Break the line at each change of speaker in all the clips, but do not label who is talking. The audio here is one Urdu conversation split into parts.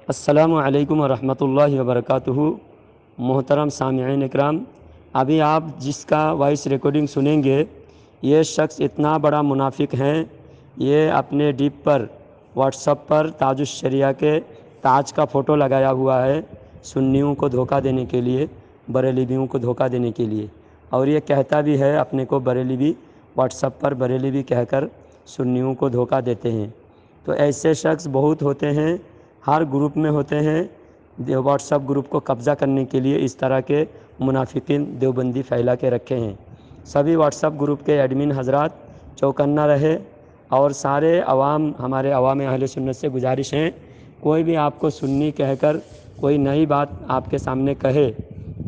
السلام علیکم ورحمۃ اللہ وبرکاتہ۔ محترم سامعین اکرام، ابھی آپ جس کا وائس ریکارڈنگ سنیں گے یہ شخص اتنا بڑا منافق ہیں، یہ اپنے ڈیپ پر واٹس ایپ پر تاج الشریعہ کے تاج کا فوٹو لگایا ہوا ہے سنیوں کو دھوکہ دینے کے لیے، بریلویوں کو دھوکہ دینے کے لیے، اور یہ کہتا بھی ہے اپنے کو بریلوی، واٹس ایپ پر بریلوی کہہ کر سنیوں کو دھوکہ دیتے ہیں۔ تو ایسے شخص بہت ہوتے ہیں، ہر گروپ میں ہوتے ہیں۔ واٹس ایپ گروپ کو قبضہ کرنے کے لیے اس طرح کے منافقین دیوبندی پھیلا کے رکھے ہیں۔ سبھی واٹس ایپ گروپ کے ایڈمن حضرات چوکنا رہے، اور سارے عوام، ہمارے عوام اہل سنت سے گزارش ہے، کوئی بھی آپ کو سنی کہہ کر کوئی نئی بات آپ کے سامنے کہے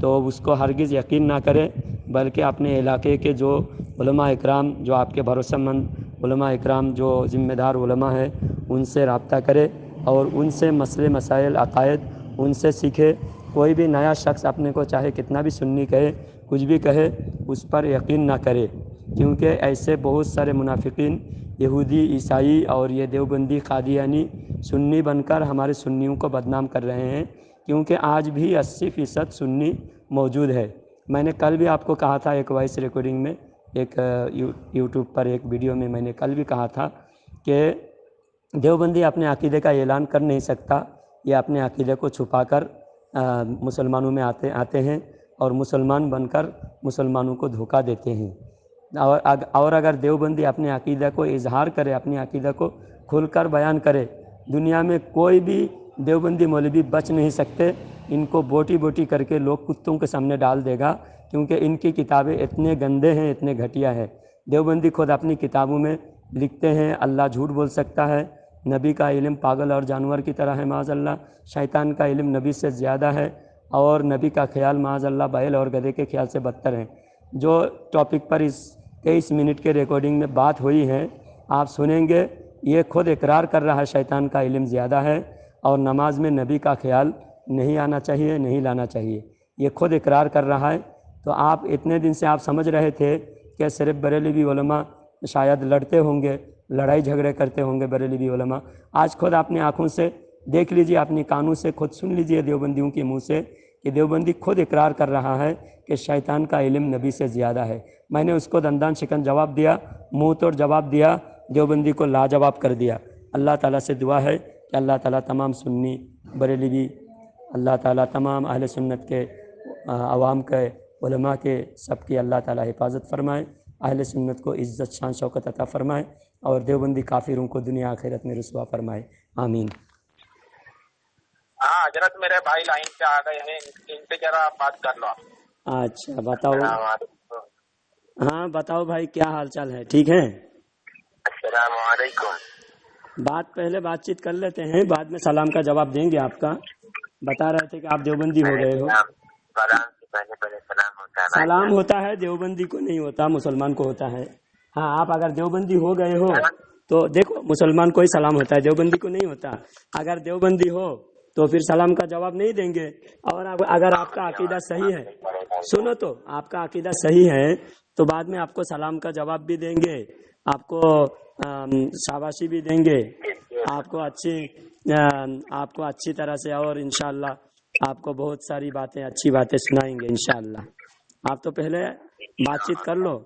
تو اس کو ہرگز یقین نہ کرے، بلکہ اپنے علاقے کے جو علماء اکرام، جو آپ کے بھروسہ مند علماء اکرام، جو ذمہ دار علماء ہیں، ان سے رابطہ کرے اور ان سے مسئلے مسائل عقائد ان سے سیکھے۔ کوئی بھی نیا شخص اپنے کو چاہے کتنا بھی سنی کہے، کچھ بھی کہے، اس پر یقین نہ کرے، کیونکہ ایسے بہت سارے منافقین یہودی، عیسائی اور یہ دیوبندی قادیانی سنی بن کر ہمارے سنیوں کو بدنام کر رہے ہیں، کیونکہ آج بھی 80% سنی موجود ہے۔ میں نے کل بھی آپ کو کہا تھا ایک وائس ریکارڈنگ میں، ایک یوٹیوب پر ایک ویڈیو میں نے کل بھی کہا تھا کہ دیوبندی اپنے عقیدے کا اعلان کر نہیں سکتا، یہ اپنے عقیدے کو چھپا کر مسلمانوں میں آتے ہیں اور مسلمان بن کر مسلمانوں کو دھوکہ دیتے ہیں۔ اور اگر دیوبندی اپنے عقیدہ کو اظہار کرے، اپنے عقیدہ کو کھل کر بیان کرے، دنیا میں کوئی بھی دیوبندی مولوی بچ نہیں سکتے، ان کو بوٹی بوٹی کر کے لوگ کتوں کے سامنے ڈال دے گا، کیونکہ ان کی کتابیں اتنے گندے ہیں، اتنے گھٹیا ہے۔ دیوبندی خود اپنی کتابوں میں لکھتے ہیں اللہ جھوٹ بول سکتا ہے، نبی کا علم پاگل اور جانور کی طرح ہے معاذ اللہ، شیطان کا علم نبی سے زیادہ ہے، اور نبی کا خیال معاذ اللہ بیل اور گدھے کے خیال سے بدتر ہے۔ جو ٹاپک پر اس 23 منٹ کے ریکارڈنگ میں بات ہوئی ہے آپ سنیں گے، یہ خود اقرار کر رہا ہے شیطان کا علم زیادہ ہے، اور نماز میں نبی کا خیال نہیں آنا چاہیے، نہیں لانا چاہیے، یہ خود اقرار کر رہا ہے۔ تو آپ اتنے دن سے آپ سمجھ رہے تھے کہ صرف بریلوی علماء شاید لڑتے ہوں گے، لڑائی جھگڑے کرتے ہوں گے بریلوی علماء، آج خود اپنی آنکھوں سے دیکھ لیجئے، اپنی کانوں سے خود سن لیجئے دیوبندیوں کے منہ سے کہ دیوبندی خود اقرار کر رہا ہے کہ شیطان کا علم نبی سے زیادہ ہے۔ میں نے اس کو دندان شکن جواب دیا، منہ توڑ جواب دیا، دیوبندی کو لاجواب کر دیا۔ اللہ تعالیٰ سے دعا ہے کہ اللہ تعالیٰ تمام سنی، بریلوی، اللہ تعالیٰ تمام اہل سنت کے عوام کے، علماء کے، سب کی اللہ تعالیٰ حفاظت فرمائے، اہل سنت کو عزت شان شوکت عطا فرمائے، اور دیوبندی کافروں کو دنیا آخرت میں رسوا فرمائے، آمین۔
ہاں حضرت، میرے بھائی لائن پہ آ گئے ہیں، ان سے ذرا بات کر لو۔
اچھا بتاؤ۔
السلام علیکم۔
ہاں بتاؤ بھائی، کیا حال چال ہے؟ ٹھیک ہے؟
السلام علیکم۔
پہلے بات چیت کر لیتے ہیں، بعد میں سلام کا جواب دیں گے آپ کا۔ بتا رہے تھے کہ آپ دیوبندی ہو گئے ہو۔
سلام سے پہلے سلام ہوتا ہے بھائی
سلام
جان۔
ہوتا ہے، دیوبندی کو نہیں ہوتا، مسلمان کو ہوتا ہے۔ ہاں آپ اگر دیوبندی ہو گئے ہو تو دیکھو، مسلمان کو ہی سلام ہوتا ہے، دیوبندی کو نہیں ہوتا۔ اگر دیوبندی ہو تو پھر سلام کا جواب نہیں دیں گے، اور اگر آپ کا عقیدہ صحیح ہے، سنو تو، آپ کا عقیدہ صحیح ہے تو بعد میں آپ کو سلام کا جواب بھی دیں گے، آپ کو شاباشی بھی دیں گے، آپ کو اچھی طرح سے، اور انشاءاللہ آپ کو بہت ساری باتیں، اچھی باتیں سنائیں گے انشاءاللہ۔ آپ تو پہلے بات چیت کر لو۔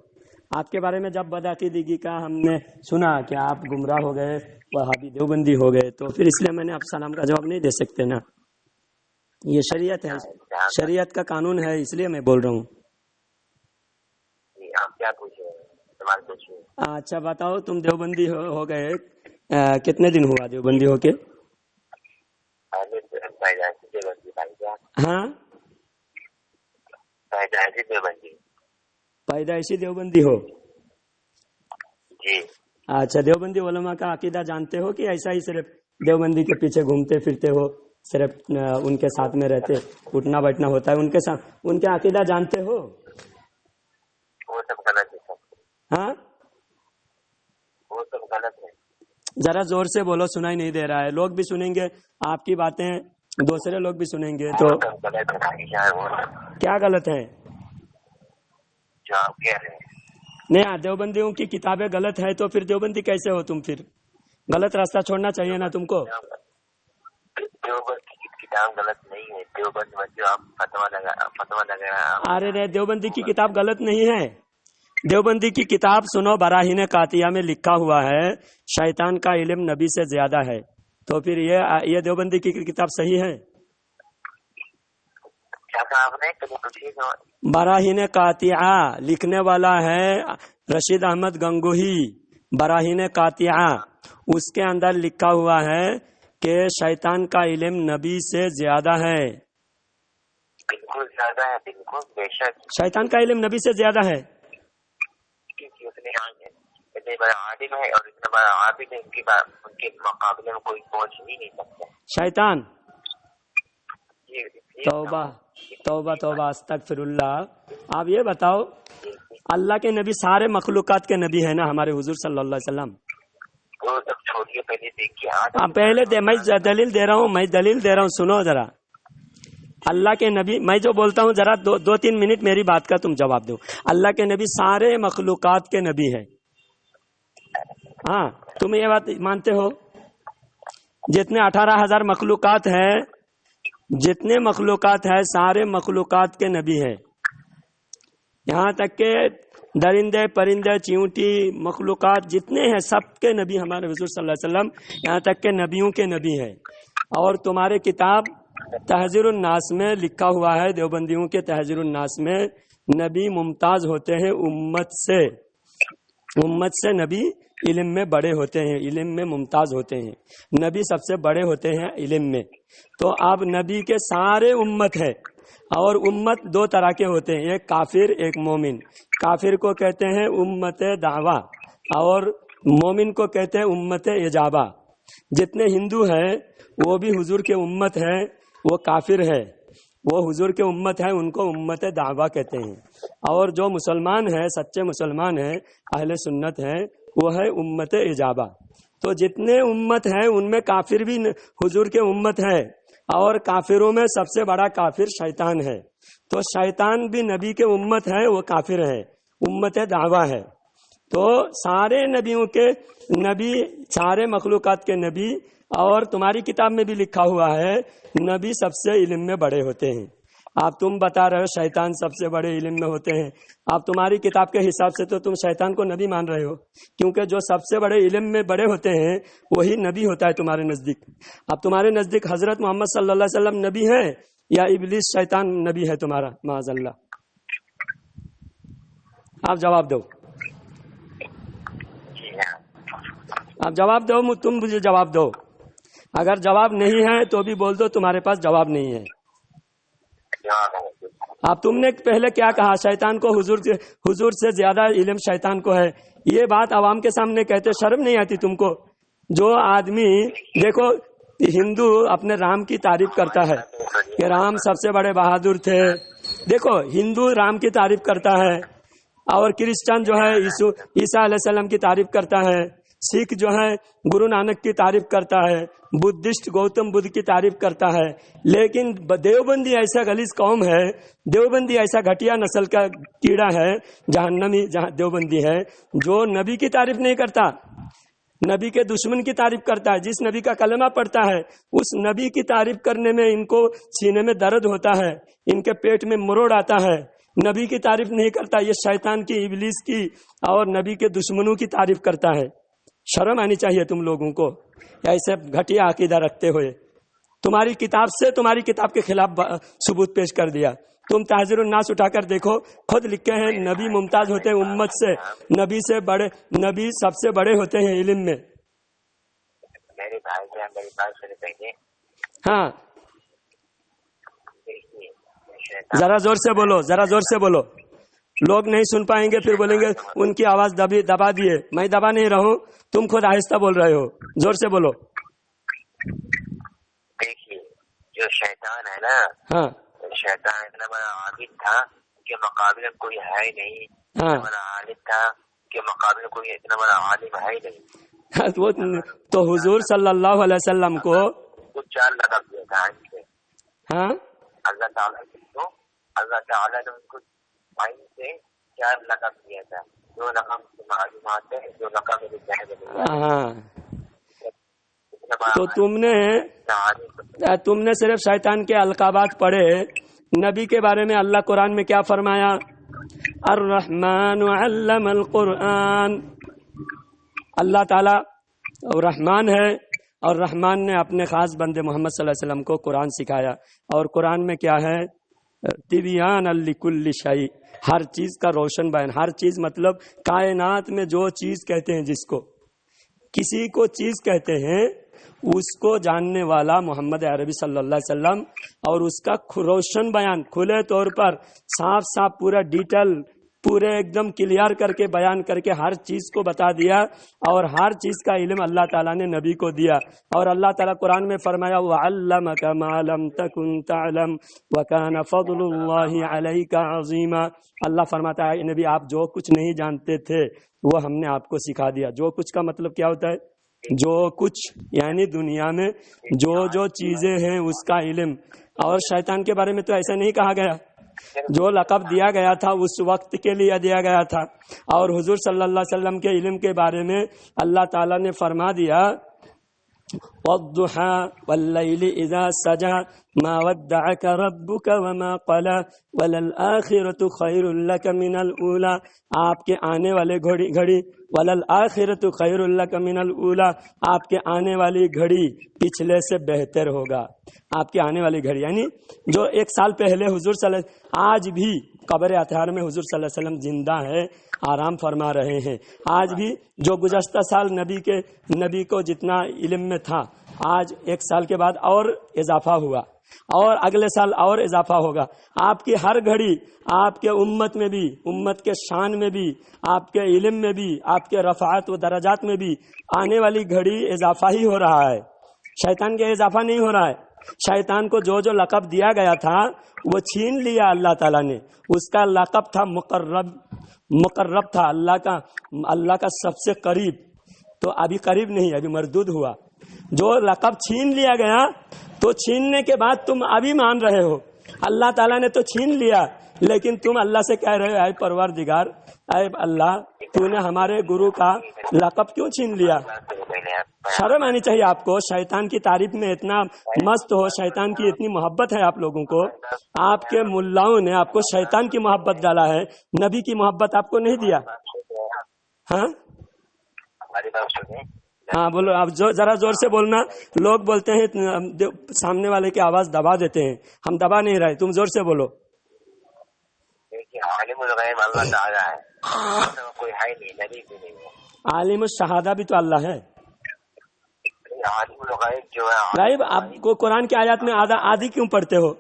آپ کے بارے میں جب بدعقیدگی کا ہم نے سنا کہ آپ گمراہ ہو گئے، وہابی دیوبندی ہو گئے، تو پھر اس لیے میں نے آپ سلام کا جواب نہیں دے سکتے نا، یہ شریعت ہے، شریعت کا قانون ہے، اس لیے میں بول رہا ہوں۔
آپ کیا پوچھے؟ سوال پوچھیے۔
اچھا بتاؤ، تم دیوبندی ہو گئے کتنے دن ہوا دیوبندی ہو کے؟ ہاں پیدائشی دیوبندی ہو؟
جی۔
اچھا، دیوبندی علماء کا عقیدہ جانتے ہو کہ ایسا ہی صرف دیوبندی کے پیچھے گھومتے پھرتے ہو، صرف ان کے ساتھ میں رہتے، اٹھنا بیٹھنا ہوتا ہے ان کے ساتھ، ان کے عقیدہ جانتے ہو؟
وہ سب غلط ہے سب۔
ہاں
وہ سب غلط ہے۔
ذرا زور سے بولو، سنائی نہیں دے رہا ہے، لوگ بھی سنیں گے آپ کی باتیں، دوسرے لوگ بھی سنیں گے تو۔ کیا غلط ہے
جو آپ کہہ رہے ہیں؟
نہیں، دیوبندیوں کی کتابیں غلط ہے تو پھر دیوبندی کیسے ہو تم؟ پھر غلط راستہ چھوڑنا چاہیے نا تم کو۔
دیوبند کی کتاب غلط نہیں ہے. دیوبند میں جو آپ فتوا لگا
ارے دیوبندی کی کتاب غلط نہیں ہے. دیوبندی کی کتاب سنو، براہین قاطعہ میں لکھا ہوا ہے شیطان کا علم نبی سے زیادہ ہے. تو پھر یہ دیوبندی کی کتاب صحیح ہے؟
کیا کہا آپ نے؟
براہین قاطعہ لکھنے والا ہے رشید احمد گنگوہی. براہین قاطعہ اس کے اندر لکھا ہوا ہے کہ شیطان کا علم نبی سے زیادہ ہے.
بالکل زیادہ ہے، بالکل بے شک.
شیطان کا علم نبی سے زیادہ ہے.
کیونکہ اتنے بڑا عالم ہے اور اتنا بڑا عابد ہے، ان کے مقابلے میں کوئی پہنچ ہی نہیں سکتا.
شیطان توبہ توبہ توبہ استغفر اللہ. آپ یہ بتاؤ، اللہ کے نبی سارے مخلوقات کے نبی ہے نا، ہمارے حضور صلی اللہ علیہ وسلم.
وہ سب چھوڑیے، پہلے دیکھیے.
پہلے میں دلیل دے رہا ہوں، سنو ذرا. اللہ کے نبی، میں جو بولتا ہوں ذرا دو تین منٹ میری بات کا تم جواب دو. اللہ کے نبی سارے مخلوقات کے نبی ہے. ہاں تم یہ بات مانتے ہو؟ جتنے 18,000 مخلوقات ہیں، جتنے مخلوقات ہیں سارے مخلوقات کے نبی ہیں. یہاں تک کہ درندے پرندے چیونٹی مخلوقات جتنے ہیں سب کے نبی ہمارے حضور صلی اللہ علیہ وسلم، یہاں تک کہ نبیوں کے نبی ہیں. اور تمہارے کتاب تحذیر الناس میں لکھا ہوا ہے، دیوبندیوں کے تحذیر الناس میں، نبی ممتاز ہوتے ہیں امت سے نبی علم میں بڑے ہوتے ہیں، علم میں ممتاز ہوتے ہیں. نبی سب سے بڑے ہوتے ہیں علم میں. تو اب نبی کے سارے امت ہے، اور امت دو طرح کے ہوتے ہیں، ایک کافر ایک مومن. کافر کو کہتے ہیں امت دعویٰ، اور مومن کو کہتے ہیں امت اجابہ. جتنے ہندو ہیں وہ بھی حضور کے امت ہیں، وہ کافر ہے. وہ حضور کے امت ہیں، ان کو امت دعویٰ کہتے ہیں. اور جو مسلمان ہیں، سچے مسلمان ہیں، اہل سنت ہیں، وہ ہے امت اجابہ. تو جتنے امت ہیں ان میں کافر بھی حضور کے امت ہے، اور کافروں میں سب سے بڑا کافر شیطان ہے. تو شیطان بھی نبی کے امت ہے، وہ کافر ہے، امت دعویٰ ہے. تو سارے نبیوں کے نبی، سارے مخلوقات کے نبی. اور تمہاری کتاب میں بھی لکھا ہوا ہے نبی سب سے علم میں بڑے ہوتے ہیں. آپ تم بتا رہے ہو شیطان سب سے بڑے علم میں ہوتے ہیں. آپ تمہاری کتاب کے حساب سے تو تم شیطان کو نبی مان رہے ہو، کیونکہ جو سب سے بڑے علم میں بڑے ہوتے ہیں وہی نبی ہوتا ہے تمہارے نزدیک. اب تمہارے نزدیک حضرت محمد صلی اللہ علیہ وسلم نبی ہے یا ابلیس شیطان نبی ہے تمہارا؟ معاذ اللہ. آپ جواب دو، آپ جواب دو، تم مجھے جواب دو. اگر جواب نہیں ہے تو بھی بول دو تمہارے پاس جواب نہیں ہے. اب تم نے پہلے کیا کہا؟ شیطان کو حضور سے زیادہ علم شیطان کو ہے. یہ بات عوام کے سامنے کہتے شرم نہیں آتی تم کو؟ جو آدمی دیکھو، ہندو اپنے رام کی تعریف کرتا ہے کہ رام سب سے بڑے بہادر تھے. دیکھو ہندو رام کی تعریف کرتا ہے، اور کرسچن جو ہے عیسیٰ علیہ السلام کی تعریف کرتا ہے، سکھ جو ہے گرو نانک کی تعریف کرتا ہے، بدھسٹ گوتم بدھ کی تعریف کرتا ہے. لیکن دیوبندی ایسا غلیظ قوم ہے، دیوبندی ایسا گھٹیا نسل کا کیڑا ہے، جہنمی دیوبندی ہے، جو نبی کی تعریف نہیں کرتا، نبی کے دشمن کی تعریف کرتا ہے. جس نبی کا کلمہ پڑھتا ہے اس نبی کی تعریف کرنے میں ان کو سینے میں درد ہوتا ہے، ان کے پیٹ میں مروڑ آتا ہے. نبی کی تعریف نہیں کرتا، یہ شیطان کی، ابلیس کی اور نبی کے دشمنوں کی تعریف کرتا ہے. شرم آنی چاہیے تم لوگوں کو ایسے گھٹیا عقیدہ رکھتے ہوئے. تمہاری کتاب سے تمہاری کتاب کے خلاف ثبوت پیش کر دیا. تم تحذیر الناس اٹھا کر دیکھو، خود لکھے ہیں نبی ممتاز ہوتے ہیں امت سے، نبی سے بڑے، نبی سب سے بڑے ہوتے ہیں علم میں.
میرے بھائی جان میری بات سنیں پہلے.
ہاں ذرا زور سے بولو، ذرا زور سے بولو، لوگ نہیں سن پائیں گے، پھر بولیں گے ان کی آواز دبا دیے. میں دبا نہیں رہا ہوں، تم خود آہستہ بول رہے ہو. زور سے بولو.
دیکھیے جو شیطان ہے نا،
ہاں
شیطان اتنا بڑا عابد تھا کہ مقابلے میں کوئی ہے ہی نہیں.
ہاں
اتنا بڑا عالم تھا کہ مقابلے کوئی اتنا بڑا عالم ہے ہی نہیں.
تو حضور صلی اللہ علیہ وسلم کو
کچھ 4 لقب دیا تھا.
ہاں
اللہ تعالیٰ نے ان کو آئین سے 4 لقب دیا تھا. 2 لقب معلومات ہے، 2 لقب میرے ذہن میں.
ہاں تو تم نے صرف شیطان کے القابات پڑھے. نبی کے بارے میں اللہ قرآن میں کیا فرمایا؟ الرحمن علم القرآن. اللہ تعالیٰ رحمان ہے اور رحمان نے اپنے خاص بندے محمد صلی اللہ علیہ وسلم کو قرآن سکھایا. اور قرآن میں کیا ہے؟ تبیان لکل شیء، ہر چیز کا روشن بیان. ہر چیز مطلب کائنات میں جو چیز کہتے ہیں، جس کو کسی کو چیز کہتے ہیں، اس کو جاننے والا محمد عربی صلی اللہ علیہ وسلم، اور اس کا روشن بیان کھلے طور پر صاف صاف پورا ڈیٹیل پورے ایک دم کلیئر کر کے بیان کر کے ہر چیز کو بتا دیا. اور ہر چیز کا علم اللہ تعالیٰ نے نبی کو دیا. اور اللہ تعالیٰ قرآن میں فرمایا وَعَلَّمَكَ مَا لَمْ تَكُنْ تَعْلَمْ وَكَانَ فَضْلُ اللَّهِ عَلَيْكَ عَظِيمًا. اللہ فرماتا ہے نبی آپ جو کچھ نہیں جانتے تھے وہ ہم نے آپ کو سکھا دیا. جو کچھ کا مطلب کیا ہوتا ہے؟ جو کچھ یعنی دنیا میں جو چیزیں ہیں اس کا علم. اور شیطان کے بارے میں تو ایسا نہیں کہا گیا. جو لقب دیا گیا تھا اس وقت کے لیے دیا گیا تھا. اور حضور صلی اللہ علیہ وسلم کے علم کے بارے میں اللہ تعالیٰ نے فرما دیا وَالضُّحَى وَاللَّيْلِ إِذَا سَجَى مَا وَدَّعَكَ رَبُّكَ وَمَا قَلَى وَلَلْآخِرَةُ خَيْرٌ لَكَ مِنَ الْأُولَى. آپ کے آنے والے گھڑی وَلَلْآخِرَةُ خَيْرٌ لَكَ مِنَ الْأُولَى، آپ کے آنے والی گھڑی پچھلے سے بہتر ہوگا. آپ کی آنے والی گھڑی یعنی جو ایک سال پہلے حضور صلی اللہ علیہ وسلم، آج بھی قبر اطہار میں حضور صلی اللہ علیہ وسلم زندہ ہے، آرام فرما رہے ہیں. آج بھی جو گزشتہ سال نبی کو جتنا علم میں تھا، آج ایک سال کے بعد اور اضافہ ہوا، اور اگلے سال اور اضافہ ہوگا. آپ کی ہر گھڑی آپ کے امت میں بھی، امت کے شان میں بھی، آپ کے علم میں بھی، آپ کے رفعات و درجات میں بھی آنے والی گھڑی اضافہ ہی ہو رہا ہے. شیطان کے اضافہ نہیں ہو رہا ہے. شیطان کو جو لقب دیا گیا تھا وہ چھین لیا اللہ تعالیٰ نے. اس کا لقب تھا مقرب تھا، اللہ کا سب سے قریب. تو ابھی قریب نہیں، ابھی مردود ہوا. جو لقب چھین لیا گیا تو چھیننے کے بعد تم ابھی مان رہے ہو. اللہ تعالیٰ نے تو چھین لیا، لیکن تم اللہ سے کہہ رہے ہو اے پروردگار، اے اللہ تو نے ہمارے گرو کا لقب کیوں چھین لیا؟ شرم آنی چاہیے آپ کو. شیطان کی تعریف میں اتنا مست ہو، شیطان کی اتنی محبت ہے آپ لوگوں کو. آپ کے ملاؤں نے آپ کو شیطان کی محبت ڈالا ہے، نبی کی محبت آپ کو نہیں دیا. ہاں بولو آپ، ذرا زور سے بولنا. لوگ بولتے ہیں سامنے والے کی آواز دبا دیتے ہیں، ہم دبا نہیں رہے، تم زور سے بولو.
عالم الغیب اللہ تعالیٰ ہے، کوئی ہے نہیں، نبی بھی نہیں ہے.
عالم الشہادہ بھی تو اللہ ہے.
عالم الغیب جو ہے
غیب آپ کو قرآن کی آیات میں آدھی کیوں پڑھتے ہو؟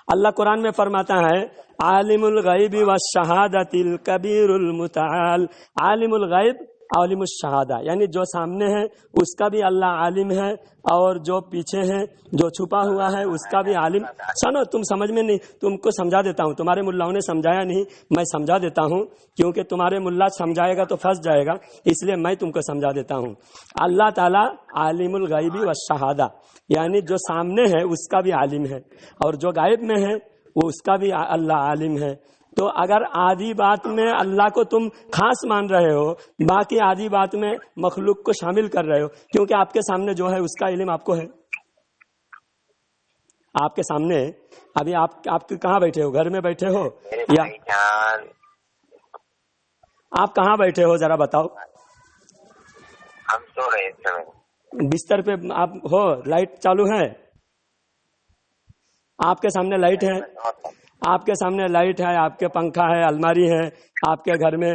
اللہ قرآن میں فرماتا ہے عالم الغیب والشہادۃ الکبیر المتعال. عالم الغیب عالم الشہادہ یعنی جو سامنے ہے اس کا بھی اللہ عالم ہے، اور جو پیچھے ہے جو چھپا ہوا ہے اس کا بھی عالم. سنو، تم سمجھ میں نہیں، تم کو سمجھا دیتا ہوں. تمہارے ملاؤں نے سمجھایا نہیں، میں سمجھا دیتا ہوں، کیونکہ تمہارے ملا سمجھائے گا تو پھنس جائے گا، اس لیے میں تم کو سمجھا دیتا ہوں. اللہ تعالیٰ عالم الغیب والشہادہ یعنی جو سامنے ہے اس کا بھی عالم ہے، اور جو غائب میں ہے وہ اس کا بھی اللہ عالم ہے. تو اگر آدھی بات میں اللہ کو تم خاص مان رہے ہو، باقی آدھی بات میں مخلوق کو شامل کر رہے ہو، کیونکہ آپ کے سامنے جو ہے اس کا علم آپ کو ہے. آپ کے سامنے ابھی آپ کہاں بیٹھے ہو؟ گھر میں بیٹھے ہو یا آپ کہاں بیٹھے ہو؟ ذرا بتاؤ.
ہم سو رہے ہیں،
بستر پہ آپ ہو، لائٹ چالو ہے؟ آپ کے سامنے لائٹ ہے، آپ کے سامنے لائٹ ہے، آپ کے پنکھا ہے، الماری ہے، آپ کے گھر میں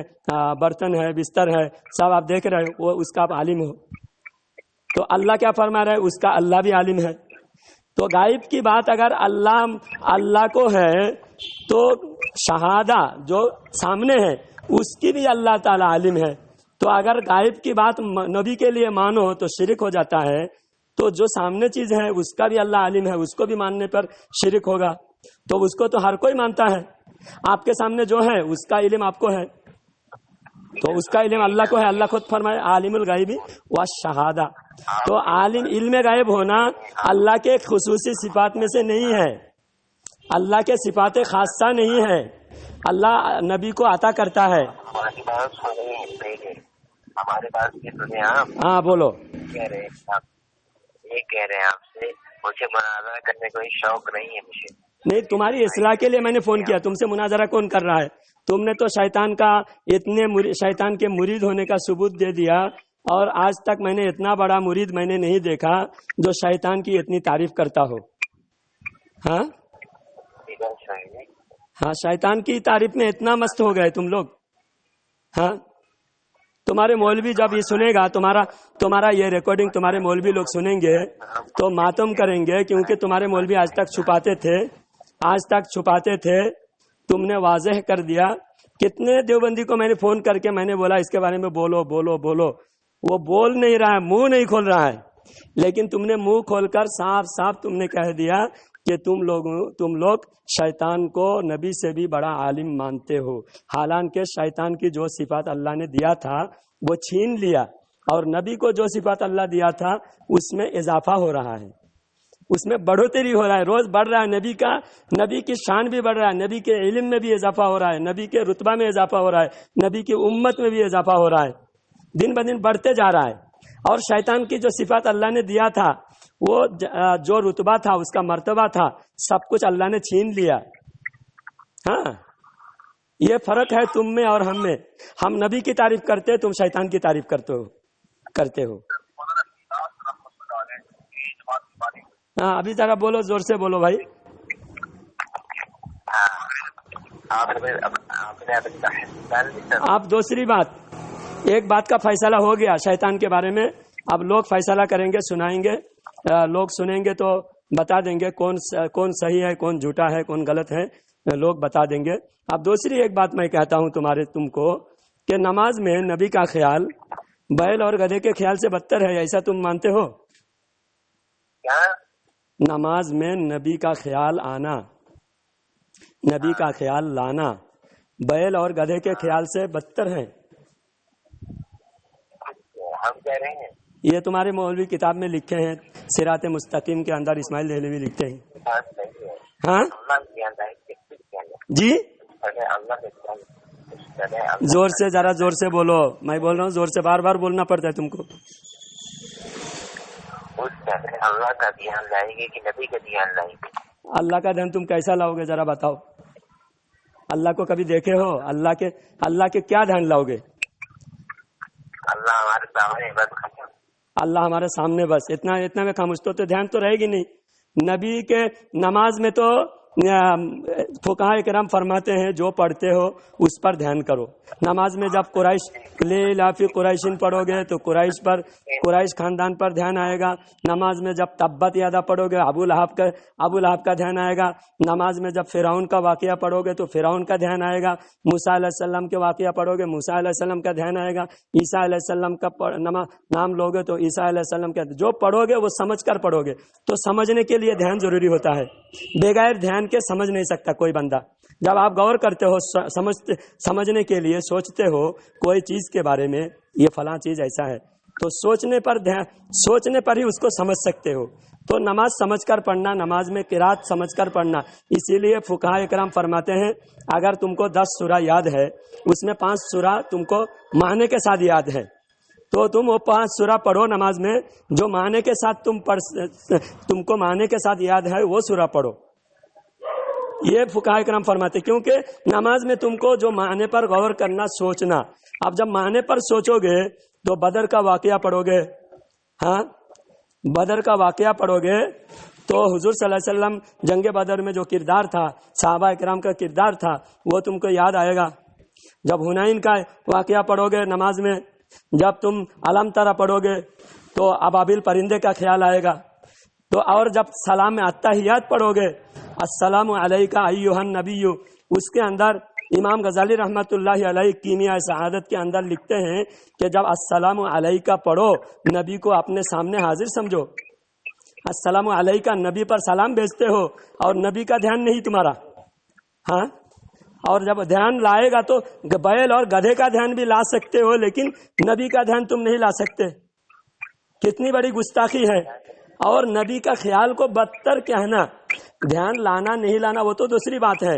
برتن ہے، بستر ہے، سب آپ دیکھ رہے ہو، وہ اس کا آپ عالم ہو. تو اللہ کیا فرما رہا ہے؟ اس کا اللہ بھی عالم ہے. تو غائب کی بات اگر اللہ کو ہے تو شہادہ جو سامنے ہے اس کی بھی اللہ تعالی عالم ہے. تو اگر غائب کی بات نبی کے لیے مانو تو شرک ہو جاتا ہے. تو جو سامنے چیز ہے اس کا بھی اللہ عالم ہے، اس کو بھی ماننے پر شرک ہوگا. تو اس کو تو ہر کوئی مانتا ہے. آپ کے سامنے جو ہے اس کا علم آپ کو ہے، تو اس کا علم اللہ کو ہے. اللہ خود فرمائے عالم الغیب والشہادہ. تو عالم علم غیب ہونا اللہ کے خصوصی صفات میں سے نہیں ہے، اللہ کے صفات خاصہ نہیں ہے. اللہ نبی کو عطا کرتا ہے.
ہمارے پاس یہ سنیں آپ.
ہاں بولو.
کہہ رہے یہ کہہ رہے ہیں آپ سے، مجھے مناظرہ کرنے کا کوئی شوق نہیں ہے مجھے.
نہیں، تمہاری اصلاح کے لیے میں نے فون کیا. تم سے مناظرہ کون کر رہا ہے؟ تم نے تو شیطان کا شیطان کے مرید ہونے کا ثبوت دے دیا، اور آج تک میں نے اتنا بڑا مرید میں نے نہیں دیکھا جو شیطان کی اتنی تعریف کرتا ہو. ہاں ہاں، شیطان کی تعریف میں اتنا مست ہو گئے تم لوگ. ہاں، تمہارے مولوی جب یہ سنے گا، تمہارا یہ ریکارڈنگ تمہارے مولوی لوگ سنیں گے تو ماتم کریں گے، کیونکہ تمہارے مولوی آج تک چھپاتے تھے. تم نے واضح کر دیا. کتنے دیوبندی کو میں نے فون کر کے میں نے بولا اس کے بارے میں بولو بولو بولو، وہ بول نہیں رہا ہے، منہ نہیں کھول رہا ہے. لیکن تم نے منہ کھول کر صاف صاف تم نے کہہ دیا کہ تم لوگ شیطان کو نبی سے بھی بڑا عالم مانتے ہو. حالانکہ شیطان کی جو صفات اللہ نے دیا تھا وہ چھین لیا، اور نبی کو جو صفات اللہ دیا تھا اس میں اضافہ ہو رہا ہے، اس میں بڑھوتری ہو رہا ہے، روز بڑھ رہا ہے. نبی کی شان بھی بڑھ رہا ہے، نبی کے علم میں بھی اضافہ ہو رہا ہے، نبی کے رتبہ میں اضافہ ہو رہا ہے، نبی کی امت میں بھی اضافہ ہو رہا ہے، دن بدن بڑھتے جا رہا ہے. اور شیطان کی جو صفات اللہ نے دیا تھا، وہ جو رتبہ تھا، اس کا مرتبہ تھا، سب کچھ اللہ نے چھین لیا. ہاں، یہ فرق ہے تم میں اور ہم میں. ہم نبی کی تعریف کرتے، تم شیطان کی تعریف کرتے ہو. ہاں، ابھی ذرا بولو، زور سے بولو بھائی. آپ دوسری بات، ایک بات کا فیصلہ ہو گیا شیطان کے بارے میں. اب لوگ فیصلہ کریں گے، سنائیں گے، لوگ سنیں گے تو بتا دیں گے کون صحیح ہے، کون جھوٹا ہے، کون غلط ہے، لوگ بتا دیں گے. اب دوسری ایک بات میں کہتا ہوں تم کو کہ نماز میں نبی کا خیال بیل اور گدھے کے خیال سے بدتر ہے. ایسا تم مانتے ہو؟ نماز میں نبی کا خیال آنا، نبی کا خیال لانا بیل اور گدھے کے خیال سے بدتر ہے.
ہم کہہ رہے ہیں
یہ تمہارے مولوی کتاب میں لکھے ہیں، صراط مستقیم کے اندر اسماعیل دہلوی لکھتے ہیں. ہاں جی، زور سے، ذرا زور سے بولو. میں بول رہا ہوں زور سے، بار بار بولنا پڑتا ہے تم کو.
اللہ کا دھیان لائیں گے کہ نبی کا دھیان لائیں گے؟
اللہ کا دھیان تم کیسا لاؤ گے ذرا بتاؤ. اللہ کو کبھی دیکھے ہو؟ اللہ کے کیا دھیان لاؤ گے؟
اللہ ہمارے سامنے بس.
اللہ ہمارے سامنے بس، اتنا میں خاموش تو دھیان تو رہے گی نہیں. نبی کے نماز میں تو فقہاء کرام فرماتے ہیں جو پڑھتے ہو اس پر دھیان کرو. نماز میں جب لافی قریشین پڑھو گے تو قریش خاندان پر دھیان آئے گا. نماز میں جب تبت یادا پڑھو گے ابو لہب کا دھیان آئے گا. نماز میں جب فرعون کا واقعہ پڑھو گے تو فرعون کا دھیان آئے گا. موسیٰ علیہ السلام کے واقعہ پڑھو گے موسیٰ علیہ السلام کا دھیان آئے گا. عیسیٰ علیہ السلام کا نام لوگے تو عیسیٰ علیہ السلام کا. جو پڑھو گے وہ سمجھ کر پڑھو گے. تو سمجھنے کے لیے دھیان ضروری ہوتا ہے. بغیر دھیان کے سمجھ نہیں سکتا کوئی بندہ. جب آپ غور کرتے ہو، سمجھنے کے لیے سوچتے ہو کوئی چیز کے بارے میں، یہ فلاں چیز ایسا ہے، تو سوچنے پر ہی اس کو سمجھ سکتے ہو. تو نماز سمجھ کر پڑھنا، نماز میں قرات سمجھ کر پڑھنا. اسی لیے فقہاء کرام فرماتے ہیں اگر تم کو 10 سورہ یاد ہے، اس میں 5 سورہ تم کو معنی کے ساتھ یاد ہے، تو تم وہ 5 سورہ پڑھو نماز میں. جو معنی کے ساتھ تم کو معنی کے ساتھ یاد ہے وہ سورہ پڑھو. یہ فقہاء کرام فرماتے، کیونکہ نماز میں تم کو جو معنی پر غور کرنا، سوچنا. اب جب معنی پر سوچو گے تو بدر کا واقعہ پڑھو گے. ہاں، بدر کا واقعہ پڑھو گے تو حضور صلی اللہ علیہ وسلم جنگ بدر میں جو کردار تھا، صحابہ کرام کا کردار تھا، وہ تم کو یاد آئے گا. جب حنین کا واقعہ پڑھو گے نماز میں، جب تم علم ترا پڑھو گے تو ابابیل پرندے کا خیال آئے گا. تو اور جب سلام میں التحیات پڑھو گے، السلام علیکہ ایھا النبی، اس کے اندر امام غزالی رحمۃ اللہ علیہ کیمیاء سعادت کے اندر لکھتے ہیں کہ جب السلام علیکہ پڑھو، نبی کو اپنے سامنے حاضر سمجھو. السلام علیکہ، نبی پر سلام بھیجتے ہو اور نبی کا دھیان نہیں تمہارا. ہاں، اور جب دھیان لائے گا تو بیل اور گدھے کا دھیان بھی لا سکتے ہو، لیکن نبی کا دھیان تم نہیں لا سکتے. کتنی بڑی گستاخی ہے. اور نبی کا خیال کو بدتر کہنا، دھیان لانا نہیں لانا وہ تو دوسری بات ہے،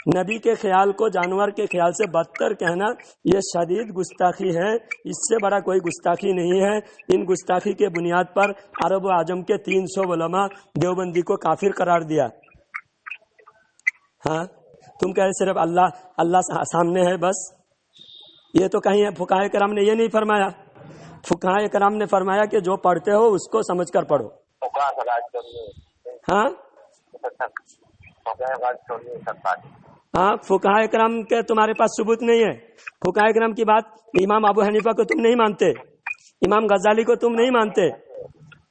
نبی کے خیال کو جانور کے خیال سے بدتر کہنا یہ شدید گستاخی ہے، اس سے بڑا کوئی گستاخی نہیں ہے۔ ان گستاخی کے بنیاد پر عرب و عجم کے 300 علماء دیوبندی کو کافر قرار دیا۔ ہاں تم کہہ صرف اللہ سامنے ہے بس، یہ تو کہیں فقہائے کرام نے یہ نہیں فرمایا، فقہائے کرام نے فرمایا کہ جو پڑھتے ہو اس کو سمجھ کر پڑھو۔ ہاں ہاں فقہائے کرام کے تمہارے پاس ثبوت نہیں ہے، فقہائے کرام کی بات، امام ابو حنیفہ کو تم نہیں مانتے، امام غزالی کو تم نہیں مانتے،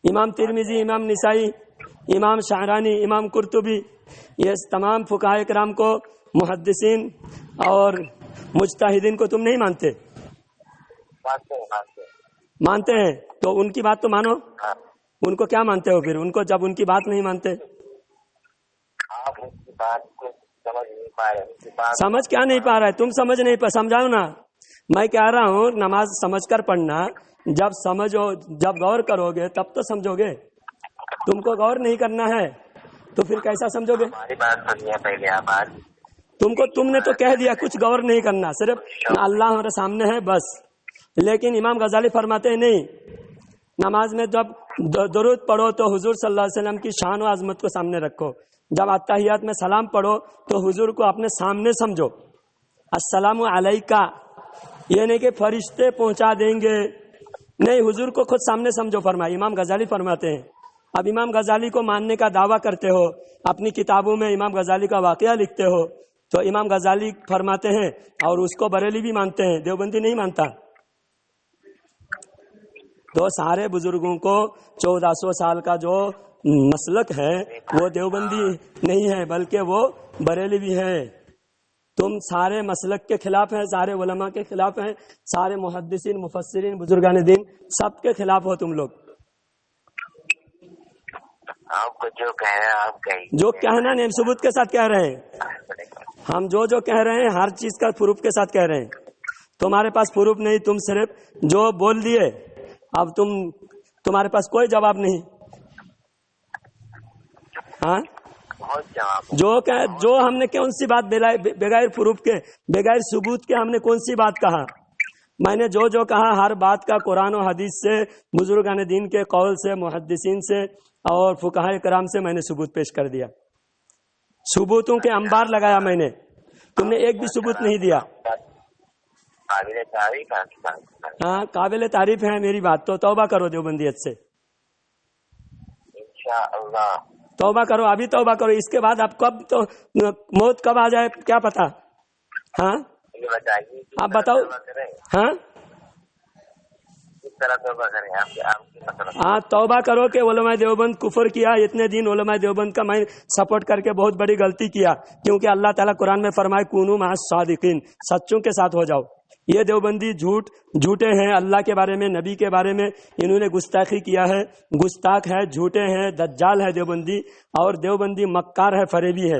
امام ترمذی، امام نسائی، امام شعرانی، امام قرطبی، یہ تمام فقہائے کرام کو، محدثین اور مجتہدین کو تم نہیں مانتے؟ مانتے ہیں تو ان کی بات تو مانو، ان کو کیا مانتے ہو پھر؟ ان کو جب ان کی بات نہیں مانتے، سمجھ کیا نہیں پا رہا ہے؟ تم سمجھ نہیں پا، سمجھاؤ نا، میں کہہ رہا ہوں نماز سمجھ کر پڑھنا، جب سمجھو، جب غور کرو گے تب تو سمجھو گے، تم کو غور نہیں کرنا ہے تو پھر کیسا سمجھو گے؟ تم نے تو کہہ دیا کچھ غور نہیں کرنا، صرف اللہ ہمارے سامنے ہے بس، لیکن امام غزالی فرماتے ہیں نہیں، نماز میں جب درود پڑھو تو حضور صلی اللہ علیہ وسلم کی شان و عظمت کو سامنے رکھو، جب اتحیات میں سلام پڑھو تو حضور کو اپنے سامنے سمجھو، السلام علیکہ، یہ نہیں کہ فرشتے پہنچا دیں گے، نہیں، حضور کو خود سامنے سمجھو فرمایا، امام غزالی فرماتے ہیں۔ اب امام غزالی کو ماننے کا دعویٰ کرتے ہو، اپنی کتابوں میں امام غزالی کا واقعہ لکھتے ہو، تو امام غزالی فرماتے ہیں اور اس کو بریلی بھی مانتے ہیں، دیوبندی نہیں مانتا۔ تو سارے بزرگوں کو 1400 سال کا جو مسلک ہے وہ دیوبندی نہیں ہے بلکہ وہ بریلی بھی ہے۔ تم سارے مسلک کے خلاف ہیں، سارے علماء کے خلاف ہیں، سارے محدثین، مفسرین، بزرگان دین سب کے خلاف ہو تم لوگ۔
آپ کو جو کہہ رہے ہیں آپ کہیں،
جو کہنا نہیں، ثبوت کے ساتھ کہہ رہے ہیں، ہم جو کہہ رہے ہیں ہر چیز کا پروف کے ساتھ کہہ رہے ہیں۔ تمہارے پاس پروف نہیں، تم صرف جو بول دیے، اب تمہارے پاس کوئی جواب نہیں۔ ہاں جو ہم نے کون سی بات بغیر پروف کے، بغیر ثبوت کے ہم نے کون سی بات کہا؟ میں نے جو کہا ہر بات کا قرآن و حدیث سے، بزرگان دین کے قول سے، محدثین سے اور فقہائے کرام سے میں نے ثبوت پیش کر دیا، ثبوتوں کے انبار لگایا میں نے، تم نے ایک بھی ثبوت نہیں دیا۔ ہاں قابل تعریف ہے میری بات، تو توبہ کرو دیوبندیت سے،
انشاءاللہ
توبہ کرو، ابھی توبہ کرو، اس کے بعد اب کب تو موت کب آ جائے کیا پتا۔ ہاں آپ بتاؤ۔ ہاں ہاں توبہ کرو کہ علماء دیوبند کفر کیا، اتنے دن علماء دیوبند کا میں سپورٹ کر کے بہت بڑی غلطی کیا، کیونکہ اللہ تعالیٰ قرآن میں فرمائے کونوا مع الصادقین، سچوں کے ساتھ ہو جاؤ۔ یہ دیوبندی جھوٹے ہیں، اللہ کے بارے میں، نبی کے بارے میں انہوں نے گستاخی کیا ہے، گستاخ ہے، جھوٹے ہیں، دجال ہے دیوبندی، اور دیوبندی مکار ہے، فریبی ہے،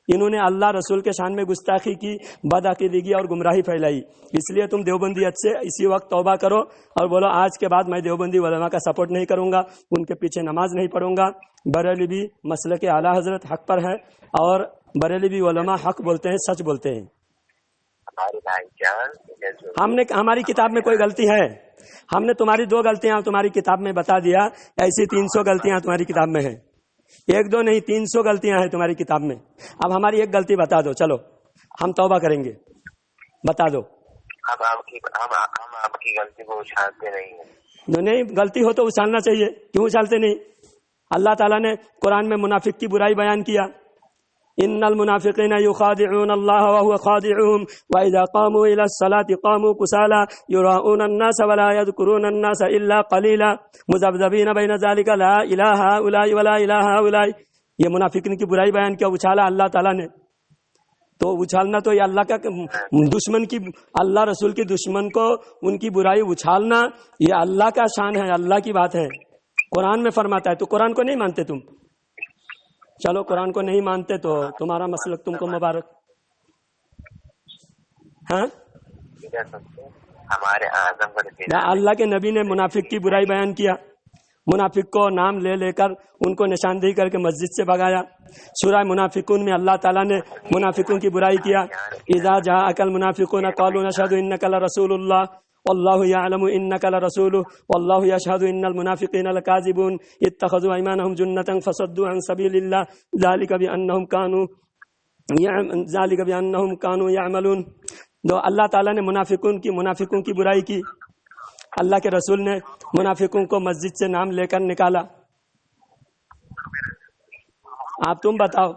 انہوں نے اللہ رسول کے شان میں گستاخی کی، بدعقیدگی اور گمراہی پھیلائی۔ اس لیے تم دیوبندیت سے اسی وقت توبہ کرو اور بولو آج کے بعد میں دیوبندی علماء کا سپورٹ نہیں کروں گا، ان کے پیچھے نماز نہیں پڑھوں گا۔ بریلوی بھی مسلک اعلیٰ حضرت حق پر ہے، اور بریلوی علماء حق بولتے ہیں، سچ بولتے ہیں۔ ہماری کتاب میں کوئی غلطی ہے؟ ہم نے تمہاری 2 غلطیاں تمہاری کتاب میں بتا دیا، ایسی 300 غلطیاں تمہاری کتاب میں ہیں، 1-2 نہیں 300 غلطیاں ہیں تمہاری کتاب میں۔ اب ہماری ایک غلطی بتا دو، چلو ہم توبہ کریں گے، بتا دو۔
ہم آپ کی غلطی کو اچھالتے
نہیں، غلطی ہو تو اچھالنا چاہیے، کیوں اچھالتے نہیں؟ اللہ تعالیٰ نے قرآن میں منافق کی برائی بیان کیا، ان المنافقین یخادعون اللہ وهو خادعهم واذا قاموا الى الصلاة قاموا کسالى یراؤون الناس ولا یذکرون الناس الا قلیلا مذبذبین بین ذلک لا الہ هؤلاء ولا الہ هؤلاء۔ یہ منافقین کی برائی بیان کیا، اچھالا اللہ تعالیٰ نے۔ تو اچھالنا تو یہ اللہ کا دشمن کی، اللہ رسول کی دشمن کو ان کی برائی اچھالنا یہ اللہ کا شان ہے، اللہ کی بات ہے، قرآن میں فرماتا ہے۔ تو قرآن کو نہیں مانتے تم؟ چلو قرآن کو نہیں مانتے تو تمہارا مسلک تم کو مبارک۔ ہاں
ہمارے اعظم
اللہ کے نبی نے منافق کی برائی بیان کیا، منافق کو نام لے لے کر ان کو نشاندہی کر کے مسجد سے بھگایا۔ سورہ منافقون میں اللہ تعالیٰ نے منافقوں کی برائی کیا، اذا جاءک المنافقون قالوا نشهد انک لرسول اللہ واللہ یعلم انک لرسولہ واللہ یشہد ان المنافقین لکاذبون اتخذوا ایمانہم جنۃ فصدوا عن سبیل اللہ ذلک بانہم کانوا یعملون۔ تو اللہ تعالیٰ نے منافقوں کی برائی کی، اللہ کے رسول نے منافقوں کو مسجد سے نام لے کر نکالا۔ آپ تم بتاؤ،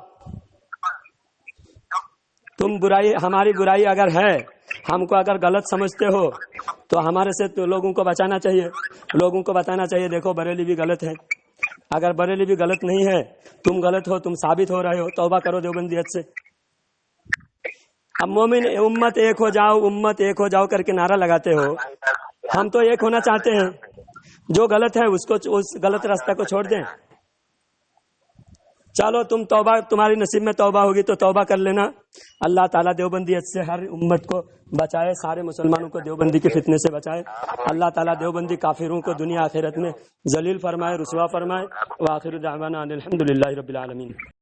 تم برائی، ہماری برائی اگر ہے، ہم کو اگر غلط سمجھتے ہو تو ہمارے سے تو لوگوں کو بچانا چاہیے، لوگوں کو بتانا چاہیے دیکھو بریلی بھی غلط ہے۔ اگر بریلی بھی غلط نہیں ہے، تم غلط ہو، تم ثابت ہو رہے ہو، توبہ کرو دیوبندیت سے۔ اب مومن امت ایک ہو جاؤ، امت ایک ہو جاؤ کر کے نعرہ لگاتے ہو، ہم تو ایک ہونا چاہتے ہیں، جو غلط ہے اس غلط راستہ کو چھوڑ دیں۔ چلو تم توبہ، تمہاری نصیب میں توبہ ہوگی تو توبہ کر لینا۔ اللہ تعالیٰ دیوبندیت سے ہر امت کو بچائے، سارے مسلمانوں کو دیوبندی کے فتنے سے بچائے۔ اللہ تعالیٰ دیوبندی کافروں کو دنیا آخرت میں ذلیل فرمائے، رسوا فرمائے۔ وآخر دعوانا ان الحمد للہ رب العالمین۔